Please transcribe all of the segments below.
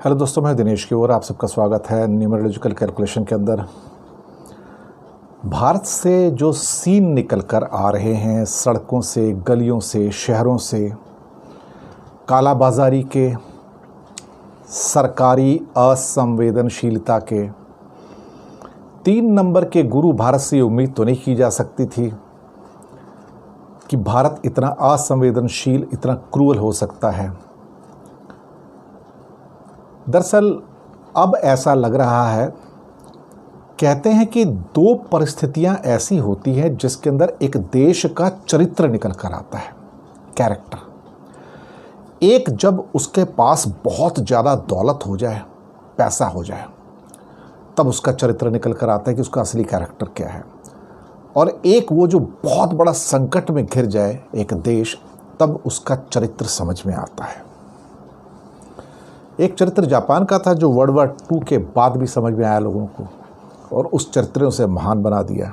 Hello दोस्तों, मैं दिनेश की ओर आप सबका स्वागत है न्यूमरोलॉजिकल कैलकुलेशन के अंदर। भारत से जो सीन निकल कर आ रहे हैं, सड़कों से, गलियों से, शहरों से, कालाबाजारी के, सरकारी असंवेदनशीलता के, 3 नंबर के गुरु भारत से उम्मीद तो नहीं की जा सकती थी कि भारत इतना असंवेदनशील, इतना क्रूअल हो सकता है। दरअसल अब ऐसा लग रहा है, कहते हैं कि 2 परिस्थितियां ऐसी होती हैं जिसके अंदर एक देश का चरित्र निकल कर आता है, कैरेक्टर। एक, जब उसके पास बहुत ज़्यादा दौलत हो जाए, पैसा हो जाए, तब उसका चरित्र निकल कर आता है कि उसका असली कैरेक्टर क्या है। और एक वो जो बहुत बड़ा संकट में घिर जाए एक देश, तब उसका चरित्र समझ में आता है। एक चरित्र जापान का था जो वर्ल्ड वॉर 2 के बाद भी समझ में आया लोगों को, और उस चरित्र ने उसे महान बना दिया।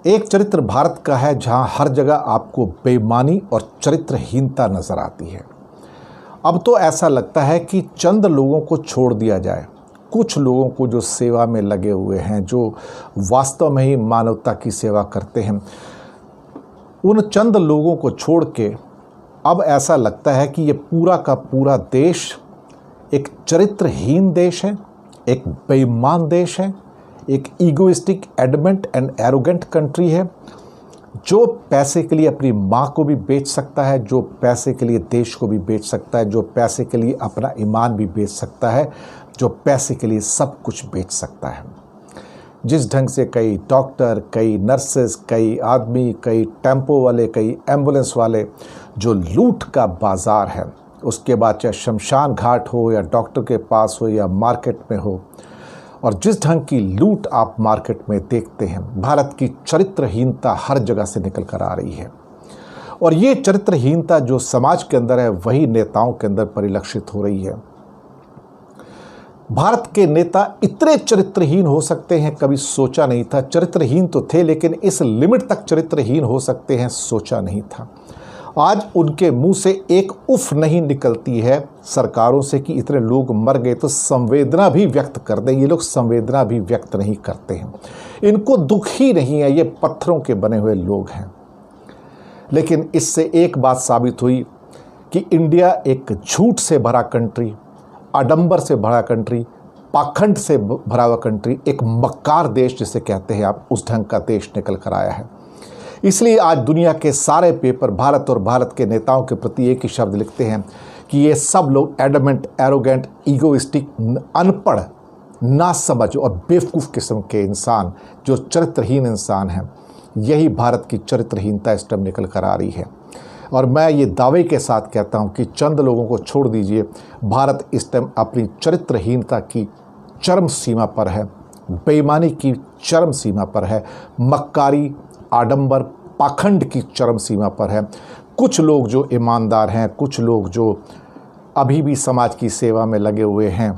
एक चरित्र भारत का है जहां हर जगह आपको बेईमानी और चरित्रहीनता नजर आती है। अब तो ऐसा लगता है कि चंद लोगों को छोड़ दिया जाए, कुछ लोगों को जो सेवा में लगे हुए हैं, जो वास्तव में ही मानवता की सेवा करते हैं, उन चंद लोगों को छोड़ के अब ऐसा लगता है कि ये पूरा का पूरा देश एक चरित्रहीन देश है, एक बेईमान देश है, एक egoistic, adamant and arrogant country है, जो पैसे के लिए अपनी माँ को भी बेच सकता है, जो पैसे के लिए देश को भी बेच सकता है, जो पैसे के लिए अपना ईमान भी बेच सकता है, जो पैसे के लिए सब कुछ बेच सकता है। जिस ढंग से कई डॉक्टर, कई नर्सेस, कई आदमी, कई टेम्पो वाले, कई एम्बुलेंस वाले, जो लूट का बाज़ार है, उसके बाद चाहे शमशान घाट हो या डॉक्टर के पास हो या मार्केट में हो, और जिस ढंग की लूट आप मार्केट में देखते हैं, भारत की चरित्रहीनता हर जगह से निकल कर आ रही है। और ये चरित्रहीनता जो समाज के अंदर है, वही नेताओं के अंदर परिलक्षित हो रही है। भारत के नेता इतने चरित्रहीन हो सकते हैं, कभी सोचा नहीं था। चरित्रहीन तो थे, लेकिन इस लिमिट तक चरित्रहीन हो सकते हैं, सोचा नहीं था। आज उनके मुंह से एक उफ नहीं निकलती है सरकारों से कि इतने लोग मर गए, तो संवेदना भी व्यक्त कर दें। ये लोग संवेदना भी व्यक्त नहीं करते हैं, इनको दुख ही नहीं है। ये पत्थरों के बने हुए लोग हैं। लेकिन इससे एक बात साबित हुई कि इंडिया एक झूठ से भरा कंट्री, आडंबर से भरा कंट्री, पाखंड से भरा हुआ कंट्री, एक मक्कार देश जिसे कहते हैं आप, उस ढंग का देश निकल कर आया है। इसलिए आज दुनिया के सारे पेपर भारत और भारत के नेताओं के प्रति एक ही शब्द लिखते हैं कि ये सब लोग एडमेंट, एरोगेंट, ईगोइस्टिक, अनपढ़, नासमझ और बेवकूफ़ किस्म के इंसान, जो चरित्रहीन इंसान हैं, यही भारत की चरित्रहीनता इस टाइम निकल कर आ रही है। और मैं ये दावे के साथ कहता हूँ कि चंद लोगों को छोड़ दीजिए, भारत इस टाइम अपनी चरित्रहीनता की चरम सीमा पर है, बेईमानी की चरम सीमा पर है, मक्कारी, आडंबर, पाखंड की चरम सीमा पर है। कुछ लोग जो ईमानदार हैं, कुछ लोग जो अभी भी समाज की सेवा में लगे हुए हैं,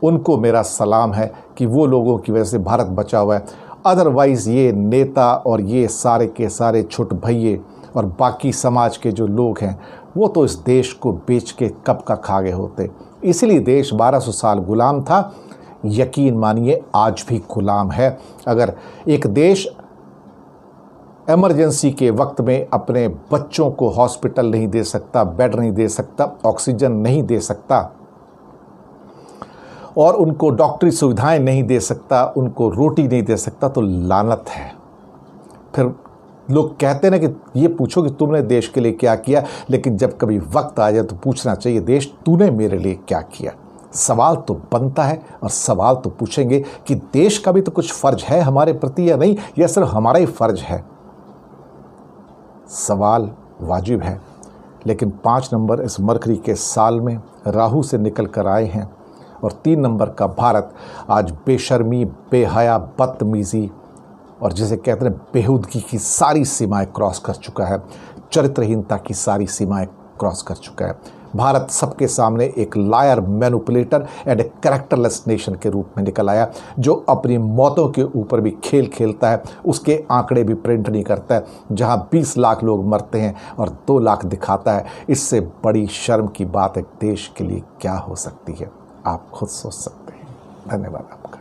उनको मेरा सलाम है कि वो लोगों की वजह से भारत बचा हुआ है। अदरवाइज़ ये नेता और ये सारे के सारे छोट भैये और बाकी समाज के जो लोग हैं, वो तो इस देश को बेच के कब का खा गए होते। इसलिए देश 1200 साल गुलाम था, यकीन मानिए आज भी गुलाम है। अगर एक देश इमरजेंसी के वक्त में अपने बच्चों को हॉस्पिटल नहीं दे सकता, बेड नहीं दे सकता, ऑक्सीजन नहीं दे सकता, और उनको डॉक्टरी सुविधाएं नहीं दे सकता, उनको रोटी नहीं दे सकता, तो लानत है। फिर लोग कहते हैं ना कि ये पूछो कि तुमने देश के लिए क्या किया, लेकिन जब कभी वक्त आ जाए तो पूछना चाहिए, देश तूने मेरे लिए क्या किया। सवाल तो बनता है, और सवाल तो पूछेंगे कि देश का भी तो कुछ फ़र्ज है हमारे प्रति या नहीं, या सिर्फ हमारा ही फ़र्ज है। सवाल वाजिब है। लेकिन 5 नंबर इस मरकरी के साल में राहु से निकल कर आए हैं, और 3 नंबर का भारत आज बेशर्मी, बेहया, बदतमीज़ी और जिसे कहते हैं बेहुदगी की सारी सीमाएं क्रॉस कर चुका है, चरित्रहीनता की सारी सीमाएं क्रॉस कर चुका है। भारत सबके सामने एक liar, manipulator and a characterless nation के रूप में निकल आया, जो अपनी मौतों के ऊपर भी खेल खेलता है, उसके आंकड़े भी प्रिंट नहीं करता है। जहां 20 लाख लोग मरते हैं और 2 लाख दिखाता है, इससे बड़ी शर्म की बात एक देश के लिए क्या हो सकती है? आप खुद सोच सकते हैं। धन्यवाद आपका।